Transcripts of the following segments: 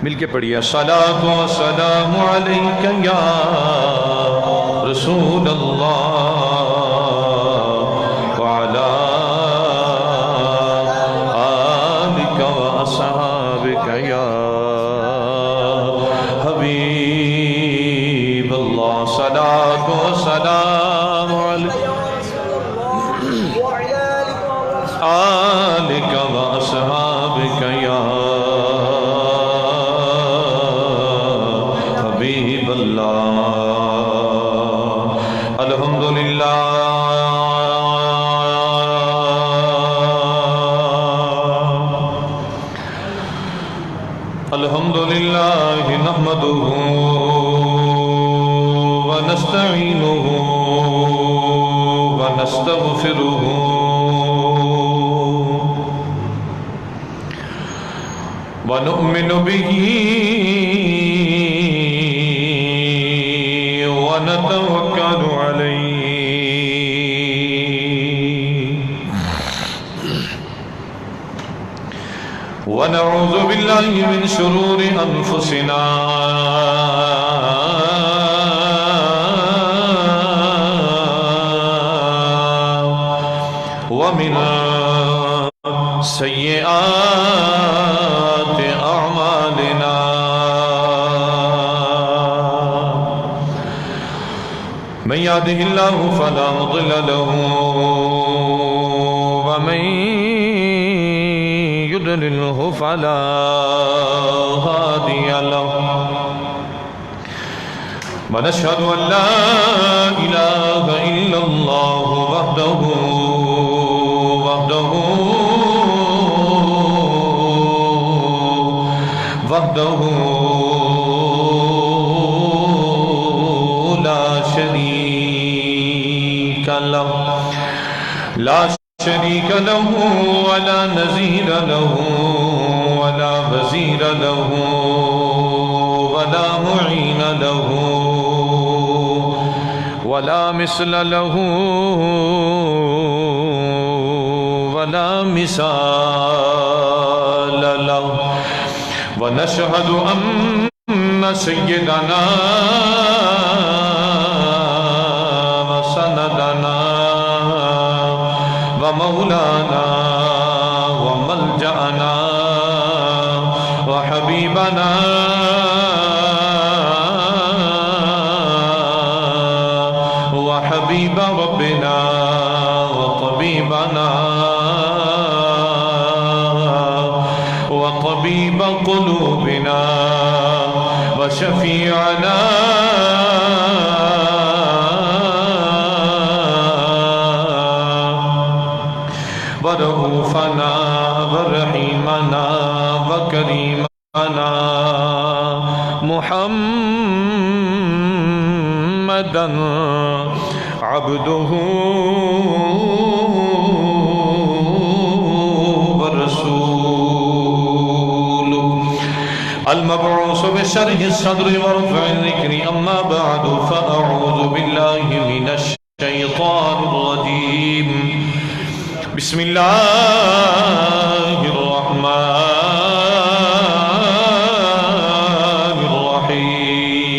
مل کے پڑھیے الصلاۃ والسلام علیک یا رسول اللہ وعلی آلک واصحابک یا حبیب اللہ الصلاۃ والسلام علیک آلک واصحابک یا حبیب اللہ الحمدللہ الحمدللہ نحمدہ ونستعینہ ونستغفرہ ونؤمن به ونتوكل عليه ونعوذ بالله من شرور أنفسنا ومن سيئات أعمالنا من يهده الله فلا مضل له ومن يضلله فلا هادي له ونشهد أن لا إله إلا الله وحده لا شريك له ولا نظير له ولا وزير له ولا معين له ولا مثل له ولا مثال له ونشهد أن سيدنا وسندنا ومولانا وملجأنا وحبيبنا وحبيب ربنا وطبيبنا وطبيب قلوبنا وشفيعنا ورؤوفنا ورحيمنا وكريمنا محمدا عبده المبعوث بشرح الصدر ورفع الذكر أما بعد فأعوذ بالله من الشيطان الرجيم بسم الله الرحمن الرحيم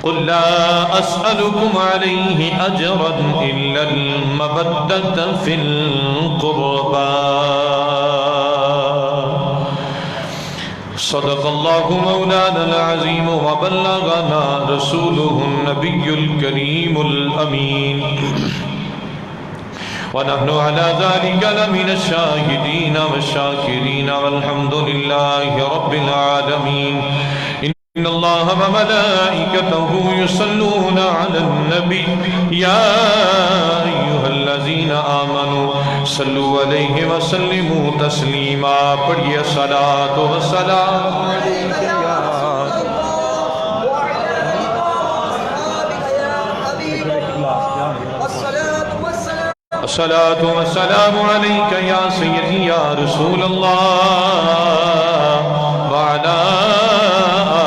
قل لا أسألكم عليه أجرا إلا المودة في القربى صدق الله مولانا العظيم وبلغنا رسوله النبي الكريم الأمين ونحن على ذلك لمن الشاهدين والشاكرين والحمد لله رب العالمين إن الله وملائكته يصلون على النبي يا أيها الذين آمنوا صلوا عليه وسلموا تسليما پڑھیے الصلاة والسلام عليك يا الصلاة والسلام عليك يا سيدي يا رسول الله وعلى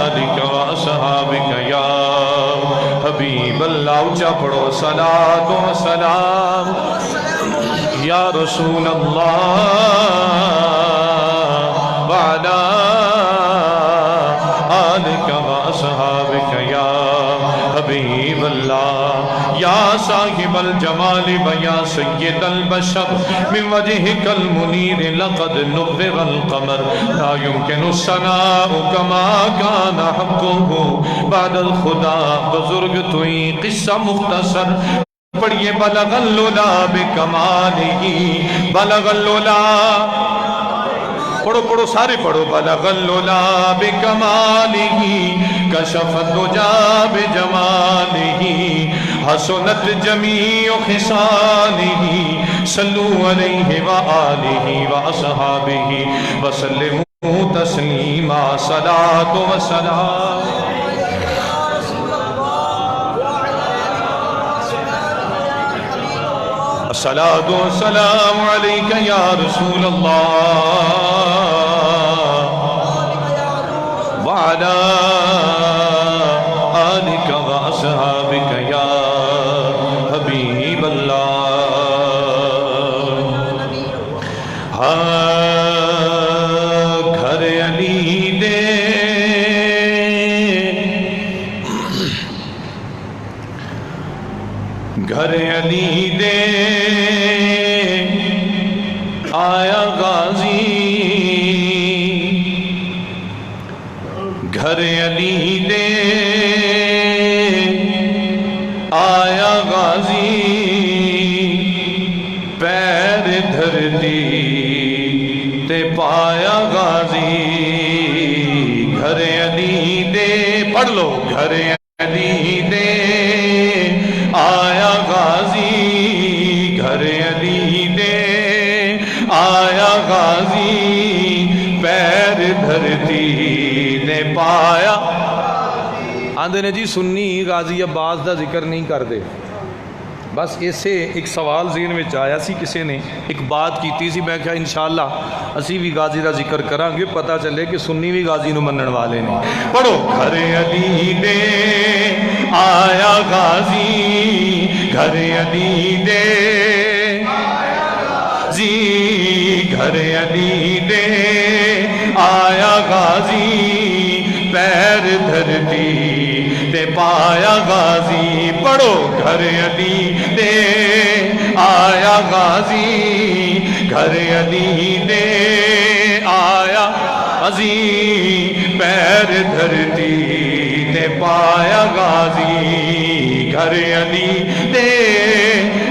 آلك وأصحابك يا حبيب الله اونچا پڑھو صلاة والسلام یا رسول اللہ الجمال ويا سيد البشر من وجهك المنير لقد نبر القمر لا يمكن الثناء كما كان حقه بعد الخدا بزرگ توئی قصہ مختصر پڑھئے بلغ اللولا بکمالہ بلغ اللولا پڑھو پڑھو سارے پڑھو بلغ اللولا بکمالہ کشف الدجا بجمالہ حسنت جمیع خصالہ صلو علیہ وآلہ واصحابہ وسلموا تسلیما صلاة وسلام الصلاة والسلام عليك يا رسول الله وعلى آلك وأصحابك يا حبيب الله گھر علی دے گھر علی دے آیا غازی گھر علی دے آیا غازی پیر دھرتی تے پایا غازی گھر علی دے پڑھ لو گھر علی دے آیا غازی گھر علی دے آیا غازی پیر دھرتی نے پایا آندھے نے جی سنی غازی عباس دا ذکر نہیں کر دے بس اسے ایک سوال ذہن میں آیا سی کسی نے ایک بات کیتی سی میں کہا انشاءاللہ اسی بھی غازی دا ذکر کریں گے پتہ چلے کہ سنی بھی غازی نو منن والے نے پڑھو گھر علی دے آیا غازی گھر علی دے غازی گھر علی دے آیا غازی پیر دھرتی تے پایا غازی پڑھو گھر علی دے آیا غازی گھر علی دے آیا غازی پیر دھرتی تے پایا غازی گھر علی دے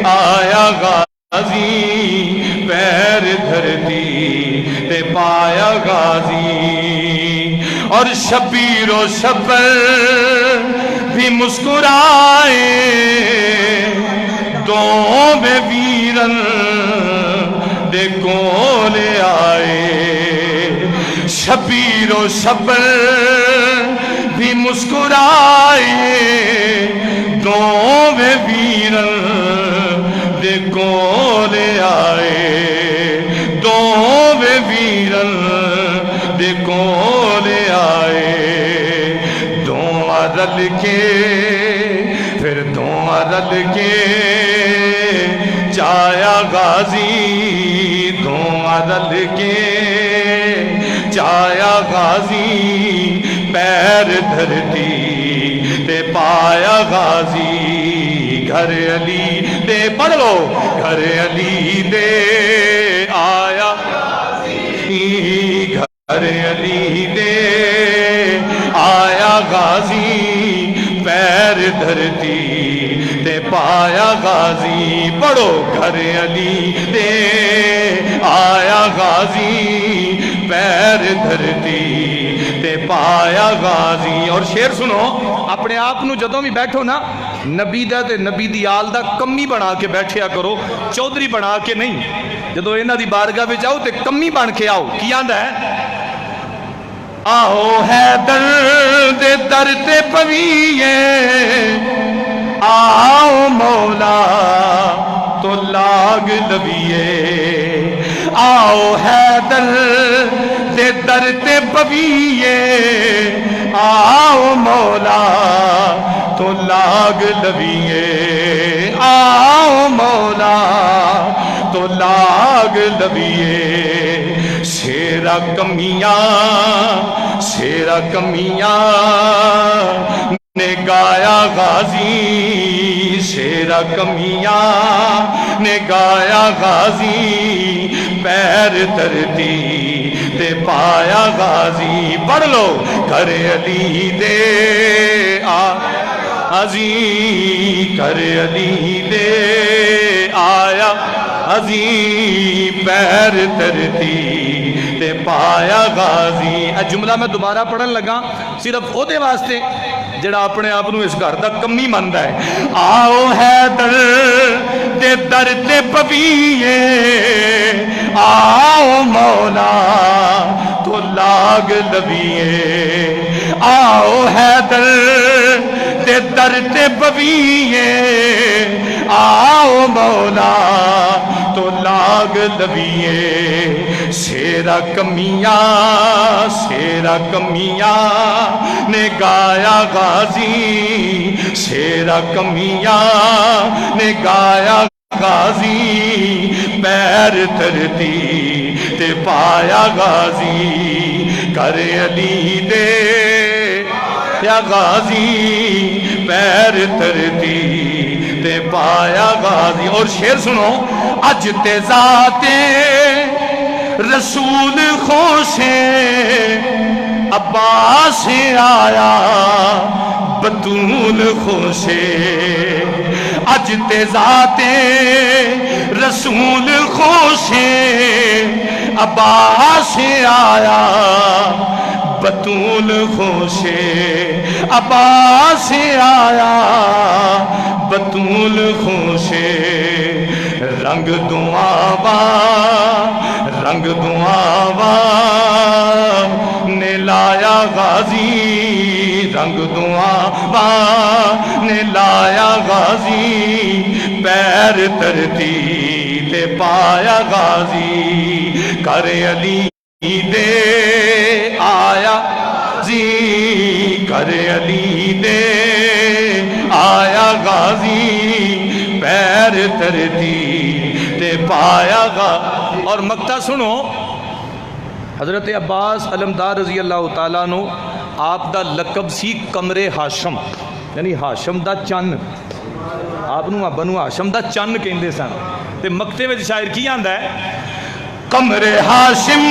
آیا غازی پیر دھرتی تے پایا غازی اور شبیر و شبر بھی مسکرائے دو میں ویرن دے کولے آئے شبیر و شبر بھی مسکرائے دو میں ویرن دے کولے آئے دو میں ویرن دے کولے آئے دونوں رل کے پھر دونوں رل کے چایا غازی دونوں رل کے چایا غازی پیر دھرتی تے پایا غازی گھر علی دے پڑھ لو گھر علی دے آیا گھر علی دے آیا غازی پیر دھرتی تے پایا غازی پڑھو گھر علی دے آیا غازی پیر دھرتی تے پایا غازی اور شعر سنو اپنے آپ نو جدوں بھی بیٹھو نا نبی دا تے نبی دی آل دا کمی بنا کے بیٹھیا کرو چودھری بنا کے نہیں جدوں انہاں دی بارگاہ وچ آؤ تے کمی بن کے آؤ کی آندا ہے آؤ حیدر دے در تے پویے آؤ مولا تو لاگ لبیے آؤ حیدر دے در تے پویے آؤ مولا تو لاگ لبیے آؤ مولا تو لاگ لبیے شیرہ کمیاں نے گایا غازی سے شیرا کمیاں نے گایا غازی پیر دھرتی تے پایا غازی پڑھ لو کر علی دے غازی کر علی دے آیا غازی پیر دھرتی تے پایا غازی. جملہ میں دوبارہ پڑھن لگا صرف او دے واسطے جڑا اپنے آپ نو اس گھر دا کمی مندا ہے. آؤ حیدر دے در تے پویے آؤ مولا تو لاگ لویے آؤ حیدر دے در تے پویے آؤ مولا تو لاگ لویے شیرا کمیاں نے گایا غازی شیرا کمیاں نے گایا غازی پیر دھرتی تے پایا غازی کر علی دے یا غازی پیر دھرتی تے پایا غازی. اور شعر سنو اج تے ذات رسول خوشے عباس آیا بطول خوشے اج تے ذات رسول خوشے عباس آیا بطول خوشے عباس آیا بطول خوشے رنگ دعاواں نے لایا غازی رنگ دعاواں نے لایا غازی پیر دھرتی تے پایا غازی کر علی دے آیا غازی کر علی دے آیا غازی پیر دھرتی تے پایا غازی. اور مقطع سنو حضرت عباس علمدار رضی اللہ تعالیٰ عنہ آپ دا لقب سی قمر ہاشم یعنی ہاشم دا چن آپ نو بنو ہاشم دا چن کہندے سن. تے مقطع وچ شاعر کی آندا ہے قمر ہاشم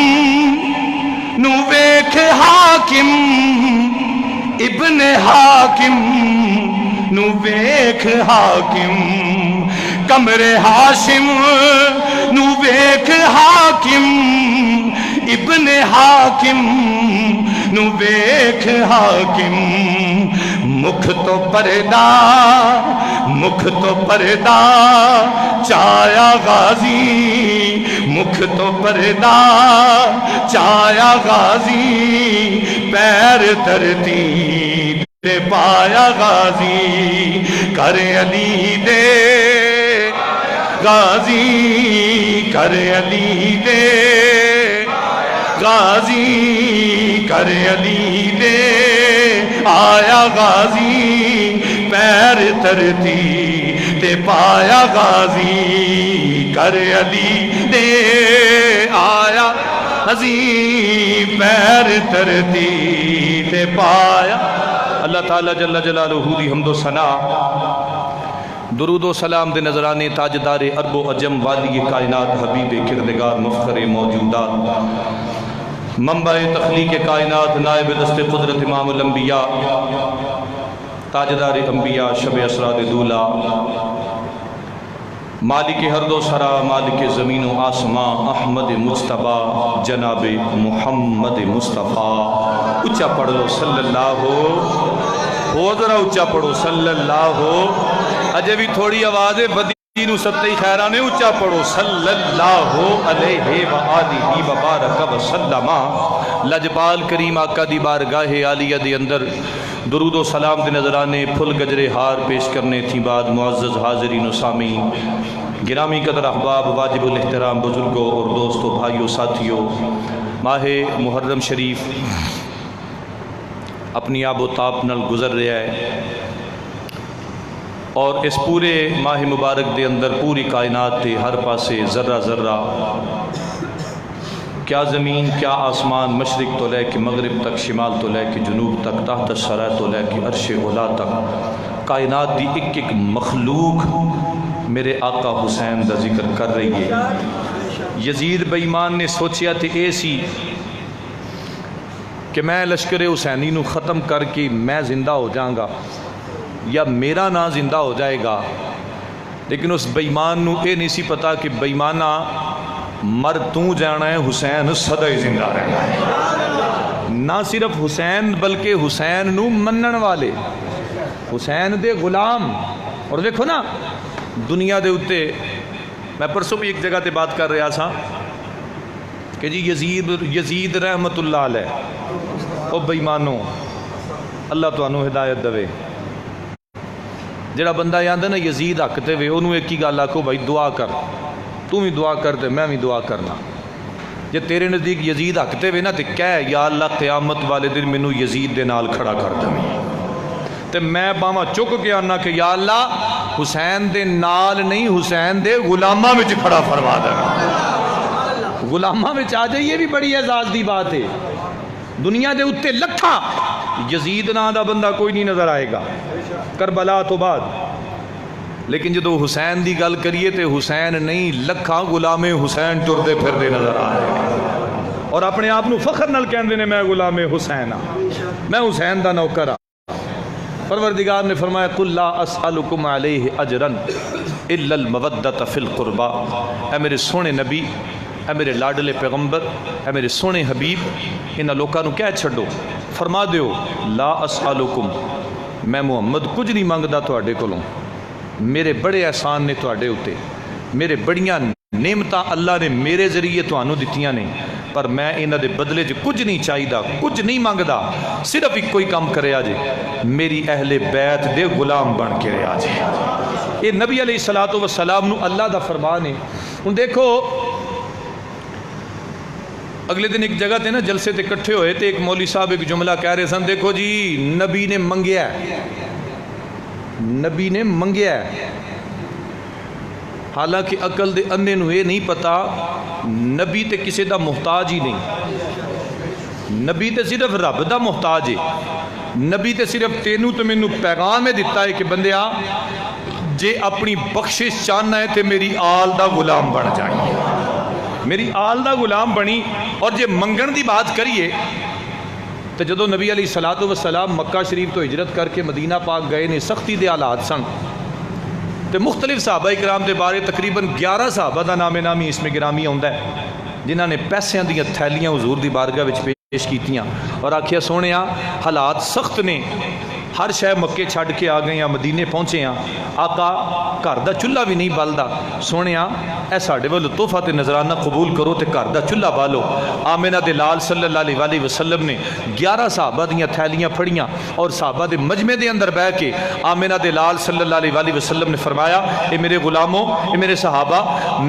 نو ویکھ حاکم ابن حاکم نو ویکھ حاکم قمر ہاشم نو ویکھ حاکم ابن حاکم نو ویکھ حاکم مکھ تو پردہ چایا غازی مکھ تو پردہ چایا غازی پیر دھرتی تے پایا غازی کر علی دے غازی کر علی دے غازی کر علی دے آیا غازی پیر دھرتی تے پایا غازی کر علی دے آیا غازی پیر دھرتی تے پایا. اللہ تعالیٰ جل جلالہ دی حمد و ثنا درود و سلام دے نظرانے تاجدار عرب و عجم والی کائنات حبیب کردگار مفخر موجودات منبع تخلیق کائنات نائب دست قدرت امام الانبیاء تاجدار انبیاء شب اسراد دولا مالک ہرد و سرا مالک زمین و آسمان احمد مصطفیٰ جناب محمد مصطفیٰ. اچھا پڑھ لو صلی اللہ ہو ذرا اچھا پڑھو صلی اللہ اجے بھی تھوڑی آواز بدی نو ستئی خیرانے اچھا پڑھو صلی اللہ علیہ وآلہ وبارک وسلم. لجبال کریم آقا دی بارگاہ عالیہ دی اندر درود و سلام دے نظرانے پھل گجرے ہار پیش کرنے تھی بعد معزز حاضرین و سامعین گرامی قدر احباب واجب الاحترام بزرگوں اور دوستوں بھائیوں ساتھیوں ماہ محرم شریف اپنی آب و تاب نل گزر رہا ہے اور اس پورے ماہ مبارک دے اندر پوری کائنات دے ہر پاسے ذرہ ذرہ کیا زمین کیا آسمان مشرق تو لے کے مغرب تک شمال تو لے کے جنوب تک تحت الثری تو لے کے عرش اولا تک کائنات دی ایک ایک مخلوق میرے آقا حسین دا ذکر کر رہی ہے۔ یزید بے ایمان نے سوچیا تے اے سی کہ میں لشکر حسینی نو ختم کر کے میں زندہ ہو جاؤں گا یا میرا نا زندہ ہو جائے گا، لیکن اس بے ایمان نو اے نہیں سی پتا کہ بے ایمانہ مر تو جانا ہے، حسین سدا ہی زندہ رہنا ہے۔ نہ صرف حسین بلکہ حسین نو منن والے، حسین دے غلام۔ اور دیکھو نا دنیا دے اتے میں پرسوں بھی ایک جگہ تے بات کر رہا تھا کہ جی یزید رحمت اللہ علیہ او بے ایمانو اللہ تانوں ہدایت دے۔ جڑا بندہ یاد نا یزید حق تے وے انہوں ایک ہی گل آکھو بھائی دعا کر، تو بھی دعا کر تے میں بھی دعا کرنا۔ جے تیرے نزدیک یزید حق تے وے نا تے کہہ یا اللہ قیامت والے دن مینوں یزید دے نال کھڑا کر دیں، تے میں باواں چک کے آنا کہ یا اللہ حسین دے نال نہیں حسین دے غلاماں وچ کھڑا فرما دے۔ غلاماں وچ آ جائیے بھی بڑی اعزاز دی بات ہے۔ دنیا دے اتے لکھاں یزید نا دا بندہ کوئی نہیں نظر آئے گا کربلا تو بعد، لیکن جدو حسین دی گل کریے تے حسین نہیں لکھاں غلام حسین ٹردے پھر دے نظر آئے اور اپنے آپ نو فخر نال کہندے نے میں غلام حسین ہاں، میں حسین دا نوکر ہاں۔ پروردگار نے فرمایا قل لا اسألکم علیہ اجرا الا المودۃ فی القربى، اے میرے سونے نبی، اے میرے لاڈلے پیغمبر، اے میرے سونے حبیب، انہاں لوکاں نو کہہ چھڈو فرما دیو لا اسألکم، میں محمد کچھ نہیں منگدا تواڈے کولوں، میرے بڑے احسان نے تواڈے اتے، میرے بڑیاں نعمتاں اللہ نے میرے ذریعے تانوں دتیاں نے، پر میں انہاں دے بدلے چ کچھ نہیں چاہیدا، کچھ نہیں منگدا، صرف ایک کوئی کام کرے آجے میری اہل بیت دے غلام بن کے رہے آجے۔ یہ نبی علیہ الصلوۃ والسلام نو اللہ دا فرمان ہے۔ ہن دیکھو اگلے دن ایک جگہ تے نا جلسے تے کٹھے ہوئے تے ایک مولوی صاحب ایک جملہ کہہ رہے سن، دیکھو جی نبی نے منگیا ہے، نبی نے منگیا ہے، حالانکہ عقل دے اندھے نو یہ نہیں پتا نبی تے کسے دا محتاج ہی نہیں، نبی تے صرف رب دا محتاج ہے۔ نبی تے صرف تینوں تو مینوں پیغام دیتا ہے کہ بندیا جے اپنی بخشش چاہنا ہے تے میری آل دا غلام بن جائیں، میری آل دا غلام بنی۔ اور جے منگن دی بات کریے تو جدو نبی علیہ الصلوۃ والسلام مکہ شریف تو ہجرت کر کے مدینہ پاک گئے نے، سختی دے حالات سن تے مختلف صحابہ اکرام دے بارے تقریباً 11 صحابہ دا نام نامی اس میں گرامی آندا ہے جنہاں نے پیسیاں دیاں تھیلیاں حضور دی بارگاہ وچ پیش کیتیاں اور آکھیا سونیا حالات سخت نے، ہر شے مکے چھڈ کے آ گئے ہیں، مدینے پہنچے ہیں، آقا گھر دا چولہا بھی نہیں بلدا، سونیا اے ساڈے ول تحفہ تے نذرانہ قبول کرو تے گھر دا چولہا بالو۔ آمنہ دے لال صلی اللہ علیہ وسلم نے 11 صحابہ دیاں تھیلیاں پھڑیاں اور صحابہ دے مجمع دے اندر بیٹھ کے آمنہ دے لال صلی اللہ علیہ وسلم نے فرمایا اے میرے غلاموں، اے میرے صحابہ،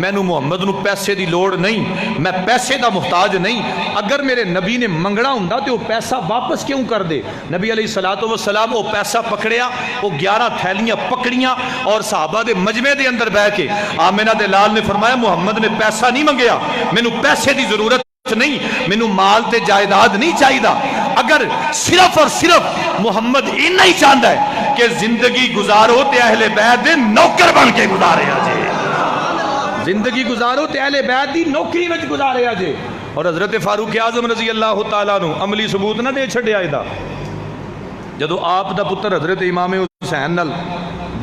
مینوں محمد نو پیسے دی لوڑ نہیں، میں پیسے دا محتاج نہیں، اگر میرے نبی نے منگنا ہوندا تے وہ پیسہ واپس کیوں کر دے؟ نبی علیہ الصلوۃ والسلام وہ پیسہ پکڑیا، وہ 11 تھیلیاں پکڑیاں اور صحابہ دے مجمع دے اندر بیٹھ کے آمنہ دے لال نے فرمایا محمد نے پیسہ نہیں منگیا، مینوں پیسے دی ضرورت نہیں، مینوں مال تے جائیداد نہیں چاہیدا، اگر صرف اور صرف محمد اتنا ہی چاہتا ہے کہ زندگی گزارو تے اہل بیت دے نوکر بن کے گزارے آجے، زندگی گزارو تے اہل بیت دی نوکری وچ گزارے آجے۔ اور حضرت فاروق اعظم رضی اللہ تعالیٰ عنہ عملی ثبوت نہ دے چھڑے آئے دا، جدو آپ دا پتر حضرت امام حسین نال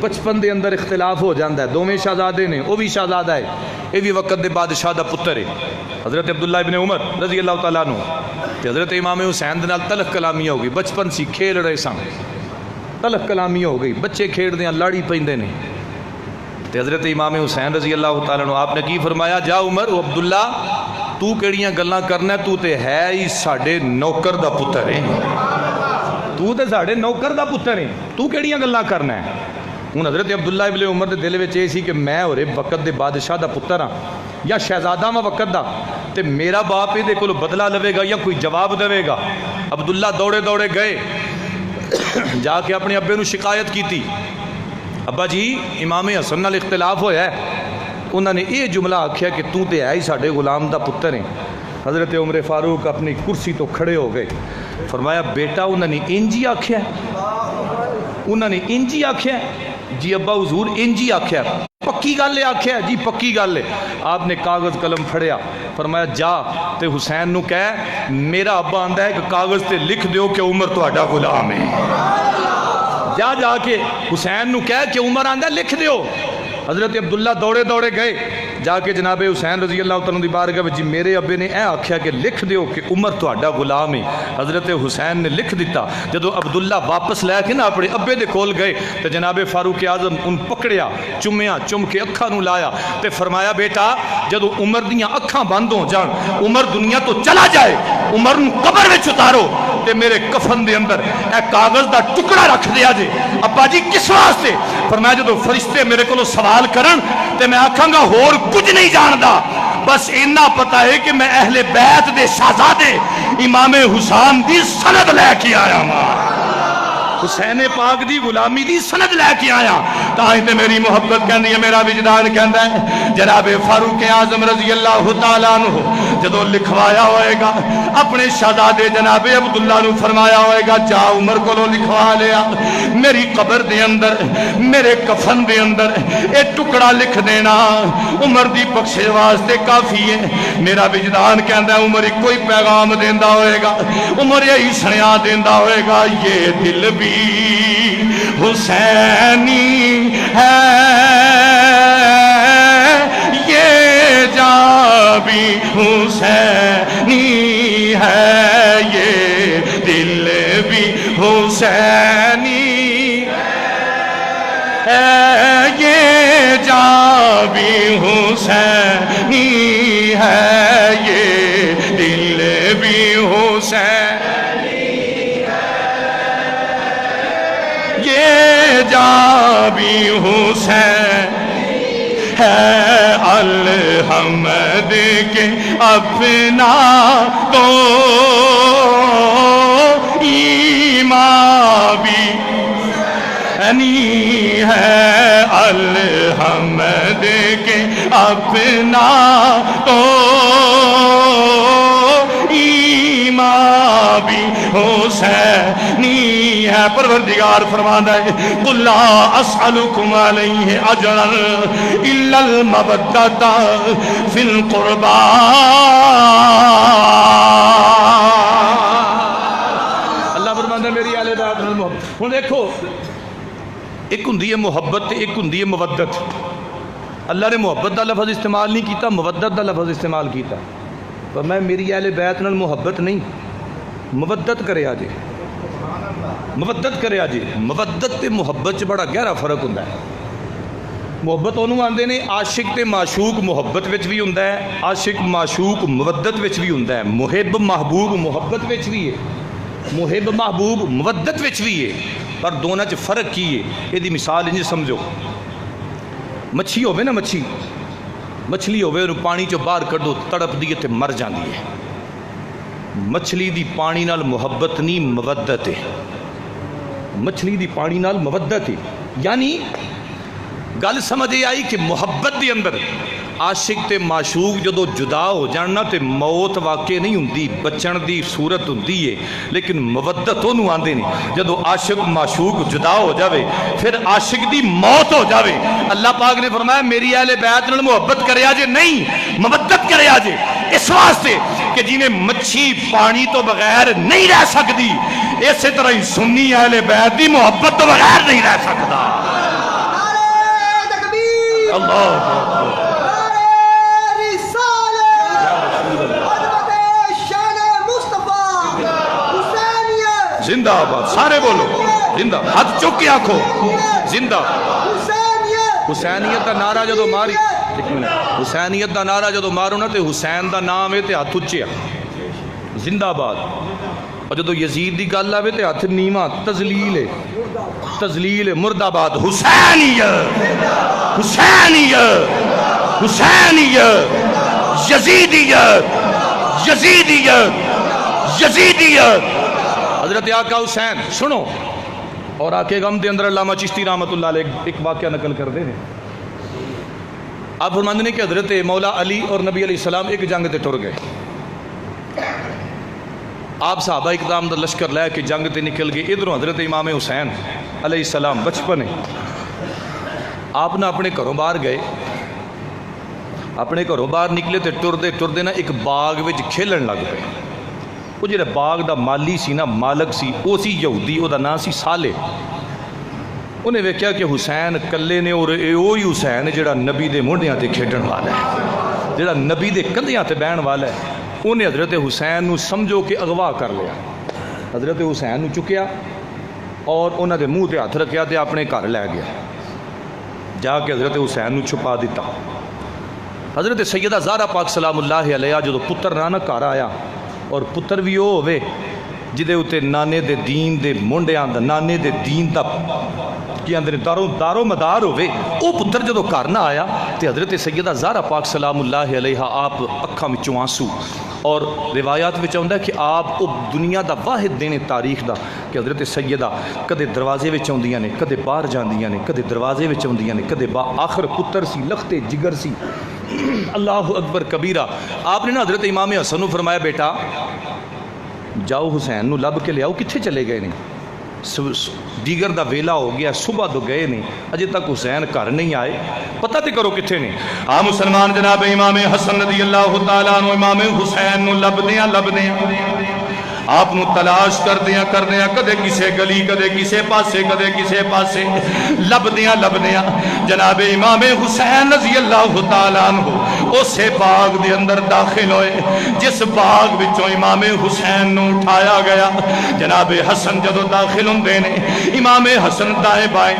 بچپن دے اندر اختلاف ہو جاندہ ہے، دوویں شہزادے نے، وہ بھی شہزادہ ہے، یہ بھی وقت دے بادشاہ دا پتر ہے حضرت عبداللہ ابن عمر رضی اللہ تعالیٰ عنہ، حضرت امام حسین دے نال تلخ کلامی ہو گئی، بچپن سی کھیل رہے سن، تلخ کلامی ہو گئی، بچے کھیل دیاں لاڑی پیندے نے، حضرت امام حسین رضی اللہ تعالیٰ عنہ آپ نے کی فرمایا جا عمر و عبداللہ تو کیڑیاں گلاں کرنا ہے، تو تے ہے ہی ساڑے نوکر دا پتر ہے، تو تے ساڑے نوکر دا پتر ہے، تو کیڑیاں گلاں کرنا ہے۔ ہن حضرت عبداللہ ابن عمر دے دل وچ یہ سی کہ میں اور وقت دے بادشاہ دا پتر ہاں یا شہزادہ ہاں وقت دا، تے میرا باپ یہ کولوں بدلہ لوے گا یا کوئی جواب دے گا۔ عبداللہ دوڑے دوڑے گئے جا کے اپنے ابے نو شکایت کیتی، ابا جی امام حسن نال اختلاف ہویا ہے، انہوں نے یہ جملہ آکھیا کہ تو تے ہے ہی ساڑے غلام دا پتر ہیں۔ حضرت عمر فاروق اپنی کرسی تو کھڑے ہو گئے، فرمایا بیٹا انہوں نے انجی آکھیا ہے، انہوں نے انجی آکھیا جی ابا حضور انجی آکھیا پکی گل ہے آکھیا جی پکی گل ہے. آپ نے کاغذ قلم پھڑیا فرمایا جا تے حسین نو کہہ میرا ابا آندا ہے کہ کاغذ تے لکھ دیو کہ عمر تہاڈا غلام ہے. جا کے حسین نو کہہ کہ عمر آندا لکھ دیو. حضرت عبداللہ دوڑے دوڑے گئے جا کے جناب حسین رضی اللہ تعالیٰ دی بارگاہ جی میرے ابے نے اے آکھیا کہ لکھ دیو کہ عمر تہاڈا غلام ہے. حضرت حسین نے لکھ دیتا. جدو عبداللہ واپس لے کے نا اپنے ابے دے کول گئے تو جناب فاروق اعظم ان پکڑیا چومیا چم کے اکھاں نو لایا تے فرمایا بیٹا جدو عمر دیاں اکھاں بند ہو جان عمر دنیا تو چلا جائے عمر نو قبر وچ اتارو تے میرے کفن دے اندر اے کاغذ دا ٹکڑا رکھ دیا جے. ابا جی کس واسطے؟ فرمایا جدو فرشتے میرے کو سوال کرن تے میں آکھاں گا ہور کچھ نہیں جاندا بس اتنا پتا ہے کہ میں اہل بیت دے شہزادے امام حسین دی سند لے کے آیا ہوں. حسین پاک دی غلامی دی سند لے کے آیا. تاں تے میری محبت کہندی ہے میرا وجدان کہندا ہے جناب فاروق اعظم رضی اللہ تعالیٰ عنہ جدو لکھوایا ہوئے گا اپنے شہزادے جناب عبداللہ نو فرمایا ہوئے گا جا عمر کو لکھوا لیا میری قبر دے اندر میرے کفن دے اندر اے ٹکڑا لکھ دینا عمر دی بخشش واسطے کافی ہے. میرا وجدان کہندا ہے عمر کوئی پیغام دیندا ہوئے گا عمر یہی سنیا دیندا ہوئے گا یہ دل بھی حسینی ہے یہ جان بھی حسینی ہے یہ دل بھی حسینی ہے یہ جان بھی حسینی ہے یہ دل بھی حسینی یہ جان بھی حسین ہے الحمد کے اپنا تو ایمان بھی حسینی ہے الحمد کے اپنا تو ایمان بھی حسینی ہے. پروردگار فرماتا ہے قُلْ لَا أَسْأَلُكُمْ عَلَيْهِ أَجْرًا إِلَّا الْمَوَدَّةَ فِي الْقُرْبَى. اللہ فرماتا ہے میری اہل بیت نال محبت. ہن دیکھو ایک ہوندی ہے محبت تے ایک ہوندی ہے مودت. اللہ نے محبت دا لفظ استعمال نہیں کیتا مودت دا لفظ استعمال کیتا. پر میں میری اہل بیت نال محبت نہیں مودت کرے آجے مودت کرے آجے. مودت تے محبت چ بڑا گہرا فرق ہوندا ہے. محبت انہوں آندے نے عاشق تے معشوق محبت وچ بھی ہوندا ہے عاشق معشوق مودت وچ بھی ہوندا ہے. محب محبوب محبت وچ بھی ہے محب محبوب مودت وچ بھی ہے. پر دونوں چ فرق کی ہے یہ دی مثال انج سمجھو مچھی ہوے نا مچھلی ہوے انہوں پانی چو باہر کڈو تڑپ دی تے مر جاندی ہے. مچھلی دی پانی نال محبت نہیں مودت ہے. مچھلی دی پانی نال مودت ہے یعنی گل سمجھے آئی کہ محبت دی اندر عاشق تے معشوق جدو جدا ہو جاننا تے موت واقع نہیں ہوندی بچن دی صورت ہوندی ہے. لیکن مودت انہوں آندے نہیں جدو عاشق معشوق جدا ہو جاوے پھر عاشق دی موت ہو جاوے. اللہ پاک نے فرمایا میری اہل بیت نال محبت کرے آجے نہیں مودت کرے آجے. اس واسطے کہ جنہیں مچھی پانی تو بغیر نہیں رہ سکتی اسی طرح ہی سنی اہل بیت دی محبت تو بغیر نہیں رہ سکتا. اللہ زندہ آباد سارے بولو زندہ ہاتھ چک کے آنکھو زندہ. حسینیت دا نعرہ جدو ماری حسینیت دا نعرہ جدو مارو نا تے حسین دا نام ہے تے ہاتھ اچیا زندہ آباد. اور جدو یزید دی گل آوے تے ہاتھ نیواں تذلیل ہے مرد آباد. حسینیت حسینیت حسینیت یزیدیت یزیدیت یزیدیت. حضرت آقا حسین سنو اور آقے غم دے اندر علامہ چشتی رحمت اللہ علیہ ایک واقعہ نقل کر دے ہیں. آپ فرماندے نے کہ حضرت مولا علی اور نبی علیہ السلام ایک جنگ تے ٹر گئے. آپ صحابہ اکرام دا لشکر لے کے جنگ تے نکل گئے. ادھروں حضرت امام حسین علیہ السلام بچپن آپ نہ اپنے گھروں باہر گئے. اپنے گھروں باہر نکلے تے ٹردے ٹردے نا ایک باغ وچ کھیلن لگ پے. وہ جڑا باغ دا مالی سی نا مالک سی وہ سی یہودی، وہ دا نام سی صالح. انہیں ویکھیا کہ حسین کلے نے اور وہی حسین جڑا نبی دے مونڈیاں تے کھیڈن والا ہے، جڑا نبی دے کندھیاں تے بہن والا ہے. انہیں حضرت حسین نو سمجھو کہ اغوا کر لیا. حضرت حسین نو چکیا اور انہاں دے منہ تے ہاتھ رکھیا تے اپنے گھر لے گیا. جا کے حضرت حسین نو چھپا دیتا. حضرت سیدہ زہرا پاک سلام اللہ علیہ جدو پتر نہ گھر آیا، اور پتر بھی وہ ہوئے جدے اتے نانے دے دین دے منڈیاں دا نانے دے دین دا کی اندر دارو مدار ہوئے، وہ پتر جدو گھر نہ آیا تے حضرت سیدہ زہرا پاک سلام اللہ علیہ آپ اکھاں وچوں آنسو. اور روایات میں چاہتا ہے کہ آپ وہ دنیا دا واحد دینے تاریخ دا کہ حضرت سیدہ کدے دروازے میں چاہدیاں نے، کدے باہر جاندیاں نے، کدے دروازے میں چاہدیاں نے، کدے آخر پتر سی لختے جگر سی. اللہ اکبر کبیرہ. آپ نے نا حضرت امام حسن نو فرمایا بیٹا جاؤ حسین نو لب کے لے آؤ. کتھے چلے گئے نہیں؟ دیگر دا ویلا ہو گیا، صبح تو گئے نہیں، اجے تک حسین گھر نہیں آئے، پتہ تے کرو کتھے نہیں. مسلمان جناب امام حسن رضی اللہ تعالیٰ عنہ امام حسین نو لبدیاں آپ نو تلاش کردیاں کدے کسے گلی کدے کسے پاسے کدے کسے پاسے لبدیاں جناب امام حسین رضی اللہ تعالیٰ عنہ اسے باغ دے اندر داخل ہوئے جس باغ وچوں امام حسین نو اٹھایا گیا. جناب حسن جدو داخل ہوندے نے امام حسن دائیں بائیں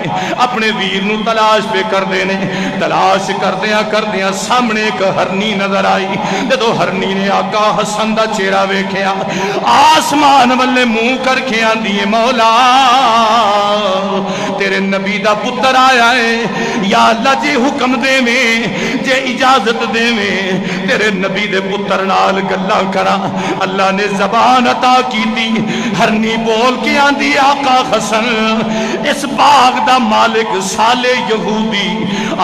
اپنے ویر نو تلاش پہ کر دینے. تلاش کردیاں سامنے ایک ہرنی نظر آئی. جدو ہرنی نے آقا حسن دا چہرہ ویکھیا آسمان والے منہ کر کے آندی ہے مولا تیرے نبی دا پتر آیا ہے، یا اللہ جے حکم دے میں جے اجازت دے میں تیرے نبی دے پتر نال گلا کرا. اللہ نے زبان عطا کی دی. ہرنی بول کے آندی آقا حسن اس باغ دا مالک صالح یہودی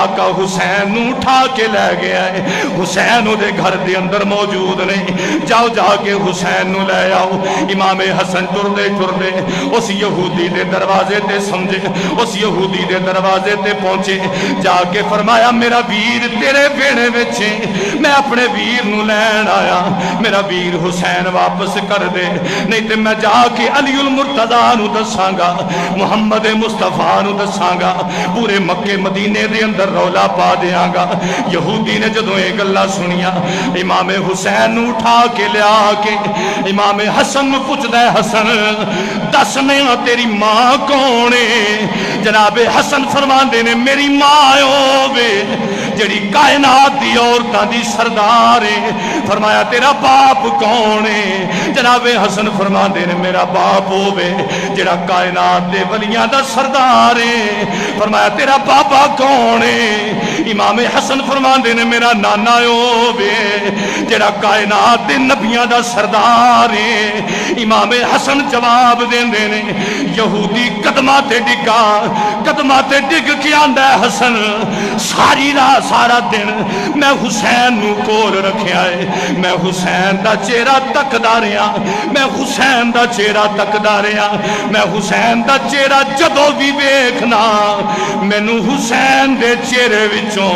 آقا حسین نو اٹھا کے لے گیا ہے. حسین دے گھر دے اندر موجود نہیں، جاؤ جا کے حسین نو لے آؤ. امام حسن ٹردے اس یہودی دے دروازے تے سمجھے، اس یہودی دے دروازے تے پہنچے. جا کے فرمایا میرا ویر تیرے بیڑے وچ میں اپنے ویر نو لین آیا، میرا ویر حسین واپس کر دے نہیں تے میں جا کے علی المرتضیٰ نو دساں گا، محمد مصطفیٰ نو دساں گا، پورے مکے مدینے دے اندر رولا پا دیاں گا. یہودی نے جدوں یہ گلاں سنیاں امام حسین نو اٹھا کے لیا کے امام حسن نو پوچھدا ہے حسن دس میں تیری ماں کون ہے؟ جناب حسن فرماندے نے میری ماں ہووے جڑی کائنات دی عورتاں دی سردار ہے. فرمایا تیرا باپ کون ہے؟ جناب حسن فرماندے نے میرا باپ ہووے جڑا کائنات دے ولیاں دا سردار ہے. فرمایا تیرا بابا کون ہے؟ امام حسن فرماندے نے میرا نانا ہووے جڑا کائنات دے نبیاں دا سردار ہے. امام حسن جواب دیندے نے یہودی قدماں تے ڈگ کے آندا ہے حسن ساری رات سارا دن میں حسین نو کول رکھیا ہے، میں حسین دا چہرہ تکدا رہیا، میں حسین دا چہرہ تکدا رہیا، میں حسین دا چہرہ جدو بھی ویکھنا مینوں حسین دے چہرے وچوں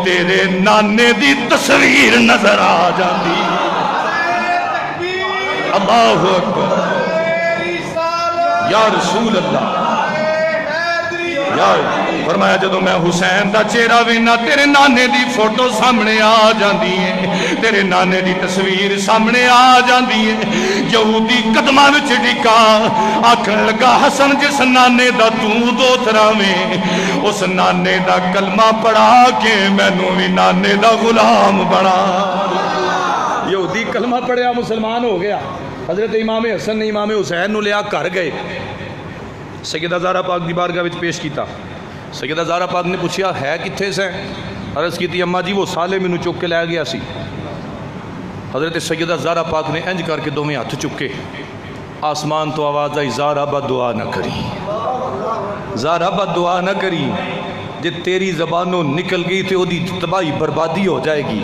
تیرے نانے دی تصویر نظر آ جاندی. اللہ اکبر یا رسول اللہ. فرمایا جدو میں حسین دا چہرہ وینا تیرے نانے دی فوٹو سامنے آ جاندی ہے، تیرے نانے دی تصویر سامنے آ جاندی ہے. یہودی قدماں وچ ڈکا آکھن لگا حسن جس نانے دا تو دوترا میں اس نانے دا کلمہ پڑھا کے مینوں وی نانے دا غلام بنا. یہودی کلمہ پڑھیا مسلمان ہو گیا. حضرت امام حسن نے امام حسین نو لیا گھر گئے، سیدہ زہرا پاک دی بارگاہ وچ پیش کیتا. سیدہ زہرا پاک نے پوچھیا ہے کتھے سے؟ عرض کیتی اماں جی وہ صالح مینوں چک کے لے گیا سی. حضرت سیدہ زہرا پاک نے انج کر کے دوویں ہاتھ چکے آسمان تو آواز آئی زہرا بد دعا نہ کری، زہرا بد دعا نہ کری، جے تیری زبانوں نکل گئی تے وہ دی تباہی بربادی ہو جائے گی.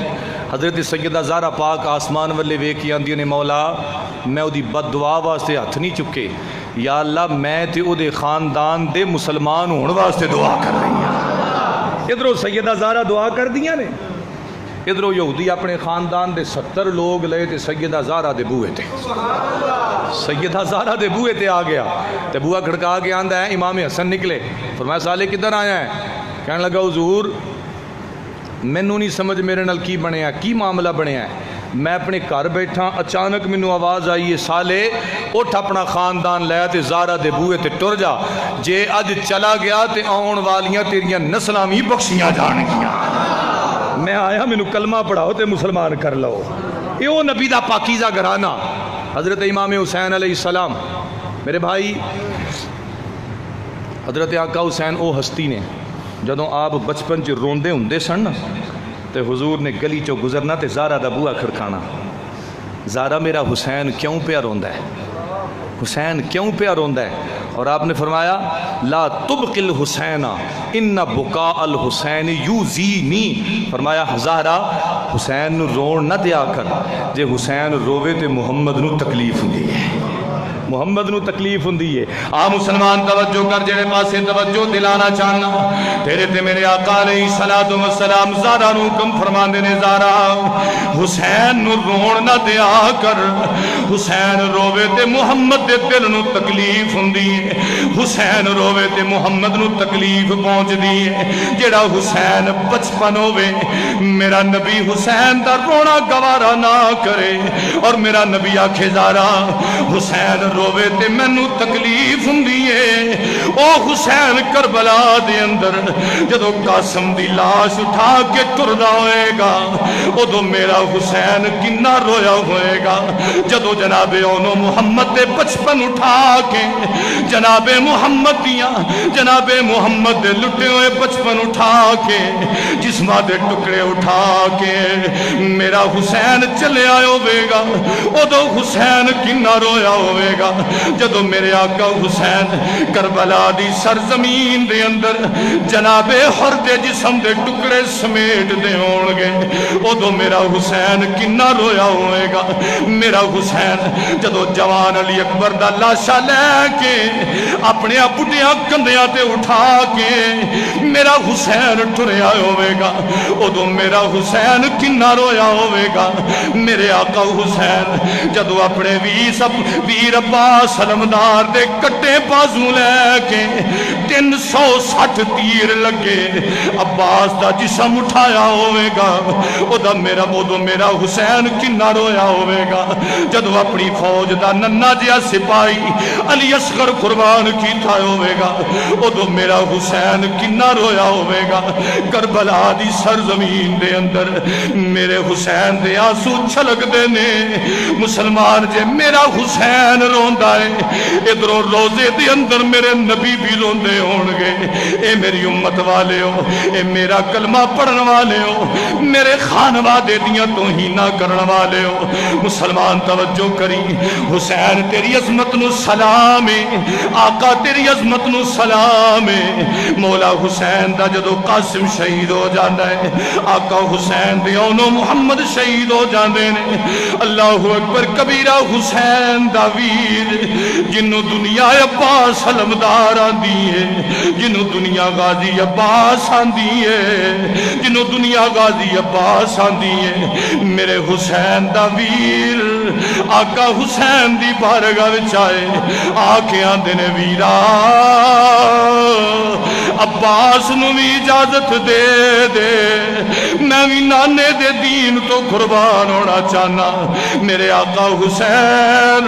حضرت سیدہ زہرا پاک آسمان والے ویکھ کے آندیاں نے مولا میں وہ دی بد دعا واسطے ہاتھ نہیں چکے، یا اللہ میں تے او دے خاندان دے مسلمان ہون واسطے دعا کر رہی ہیں۔ ادھروں سیدہ زہرا دعا کر دیاں نے، ادھروں یہودی اپنے خاندان دے 70 لوگ لے تے سیدہ زہرا دے بوئے تے، سیدہ زہرا دے بوئے تے آ گیا تے بوئا کھڑکا کے آندا ہے امام حسن نکلے، فرمایا سالے کدھر آیا ہے؟ کہنے لگا حضور مینوں نہیں سمجھ میرے نال کی بنیا، کی معاملہ بنیا ہے، میں اپنے گھر بیٹھا اچانک مینوں آواز آئی ہے سالے اٹھ اپنا خاندان لے تے زہرا دے بوئے تے ٹر جا، جے اج چلا گیا تے آن والیاں تیریاں نسلاں وی بخشیاں جان گیاں، میں آیا مینوں کلمہ پڑھاؤ تے مسلمان کر لو۔ یہ وہ نبی دا پاکیزہ گھرانہ حضرت امام حسین علیہ السلام۔ میرے بھائی حضرت آقا حسین او ہستی نے جدوں آپ بچپن چ روندے ہوندے سن تے حضور نے گلی چوں گزرنا تے زہرا دا بوہا کھڑکانا، زہرا میرا حسین کیوں پیا روندا ہے، حسین کیوں پیا روندا ہے؟ اور آپ نے فرمایا لا تبق الحسین ان بکاء الحسین یوزینی، فرمایا زہرا حسین نو رون نہ دیا کر، جے حسین روے تے محمد نو تکلیف ہوندی ہے، محمد نو تکلیف ہوندی ہے۔ آ مسلمان توجہ کر جڑے پاسے توجہ دلانا چاہنا، تیرے تے میرے آقا علیہ الصلوۃ والسلام زہرا نو حکم فرماندے نے زہرا حسین نو رون نہ دیا کر، حسین روے تے محمد دے دل نو تکلیف ہوندی ہے، حسین روے تے محمد نو تکلیف پہنچدی ہے۔ جڑا حسین بچپن ہوے میرا نبی حسین دا رونا گوارا نہ کرے، اور میرا نبی آکھے زہرا حسین روے تے مینوں تکلیف ہوندی ہے۔ او حسین کربلا دے اندر جدو قاسم دی لاش اٹھا کے ٹردا ہوئے گا ادو میرا حسین کنا رویا ہوئے گا، جدو جناب اونو محمد دے بچپن اٹھا کے جناب محمد دیاں جناب محمد دے لٹے ہوئے بچپن اٹھا کے جسمہ دے ٹکڑے اٹھا کے میرا حسین چلے آئے ہوئے گا، ادو حسین کنا رویا ہوئے گا جدو میرے آقا حسین کربلا دی سرزمین دے اندر جناب حر دے جسم دے ٹکڑے سمیٹ دے ہون گے، ادو میرا حسین کنا رویا ہوئے گا۔ میرا حسین جدو جوان علی اکبر دا لاشا لے کے اپنے بڑھیاں کندیاں تے اٹھا کے میرا حسین ٹریا ہوئے گا، ادو میرا حسین کنا رویا ہوئے گا۔ میرے آقا حسین جدو اپنے ویر عباس علمدار دے کٹے بازو لے کے 360 تیر لگے عباس دا جسم اٹھایا ہوئے گا، ادو میرا حسین کنا رویا ہوئے گا۔ جدو اپنی فوج دا ننہ جیا سپاہی علی اصغر قربان کیتا ہوئے گا، ادو میرا حسین کنا رویا ہوئے گا۔ کربلا دی سرزمین دے اندر میرے حسین دے آنسو چھلک دے نے، مسلمان جے میرا حسین روندا ہے ادھروں روزے دے اندر میرے نبی بھی روندے ہون گے۔ اے میری امت والے ہو، اے میرا کلمہ پڑھن والے ہو، میرے خانوادے دیاں توہیناں کرن والے ہو، مسلمان توجہ کری، حسین تیری عظمت نو سلام ہے، آقا تیری عظمت نو سلام ہے۔ مولا حسین دا جدو قاسم شہید ہو جانا ہے، آقا حسین دے اونو محمد شہید ہو جاندے نے۔ اللہ اکبر کبیرہ حسین دا ویر جنوں دنیا عباس علمدار آندی ہے، جنوں دنیا غازی عباس آندی ہے، جنوں دنیا غازی عباس آندی ہے، میرے حسین دا ویر آقا حسین دی بارگاہ وچ آئے، آکے آندے نے ویرا عباس نو بھی اجازت دے دے، میں بھی نانے دے دین تو قربان ہونا چاہنا۔ میرے آقا حسین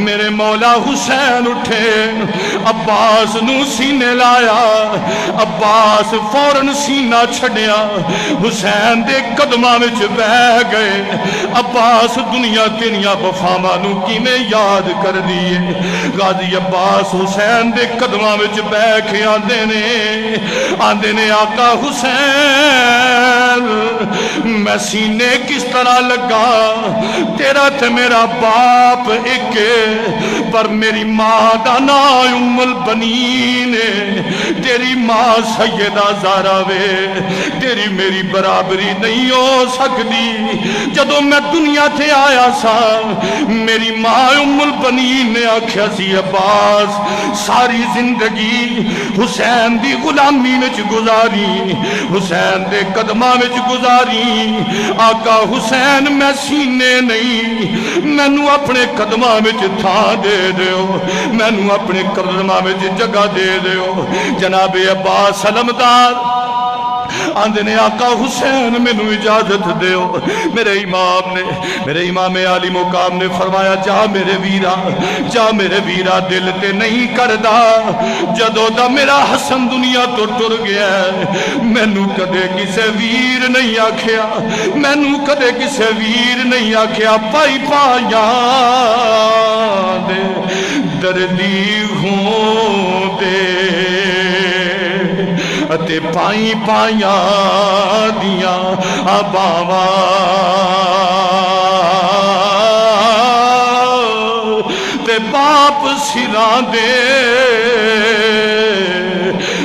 میرے مولا حسین اٹھے، عباس نو سینے لایا، عباس فوراً سینہ چھڑیا، حسین دے قدمہ وچ بہ گئے۔ عباس دنیا تیریاں وفاواں نو کیویں یاد کر دیے، غازی عباس حسین دے قدمہ وچ بہ کے آندے نے آقا حسین میں سینے کس طرح لگا، تیرا تے میرا باپ ایک پر میری ماں دا نام ام البنین تیری ماں سیدہ زہرا وے تیری میری برابری نہیں ہو سکتی جدوں میں دنیا تے آیا سا میری ماں ام البنین نے آکھیا سی عباس ساری زندگی حسین دی غلامی وچ گزاری حسین دے قدماں وچ گزاری آقا حسین میں سینے نہیں مینوں اپنے قدماں وچ تھاں دے دیو مینوں اپنے قدماں وچ جگہ دے دیو جناب عباس علمدار آندے نے آقا حسین میں نو اجازت دیو میرے امام عالی مقام نے فرمایا جا میرے ویرا دل تے نہیں کردا جدوں دا میرا حسن دنیا تو ٹر گیا میں نو کدے کسے ویر نہیں آکھیا میں نو کدے کسے ویر نہیں آکھیا پائی پایا دے دردی ہوں دے تے پائی پائیاں دیاں باواں تے باپ سراں دے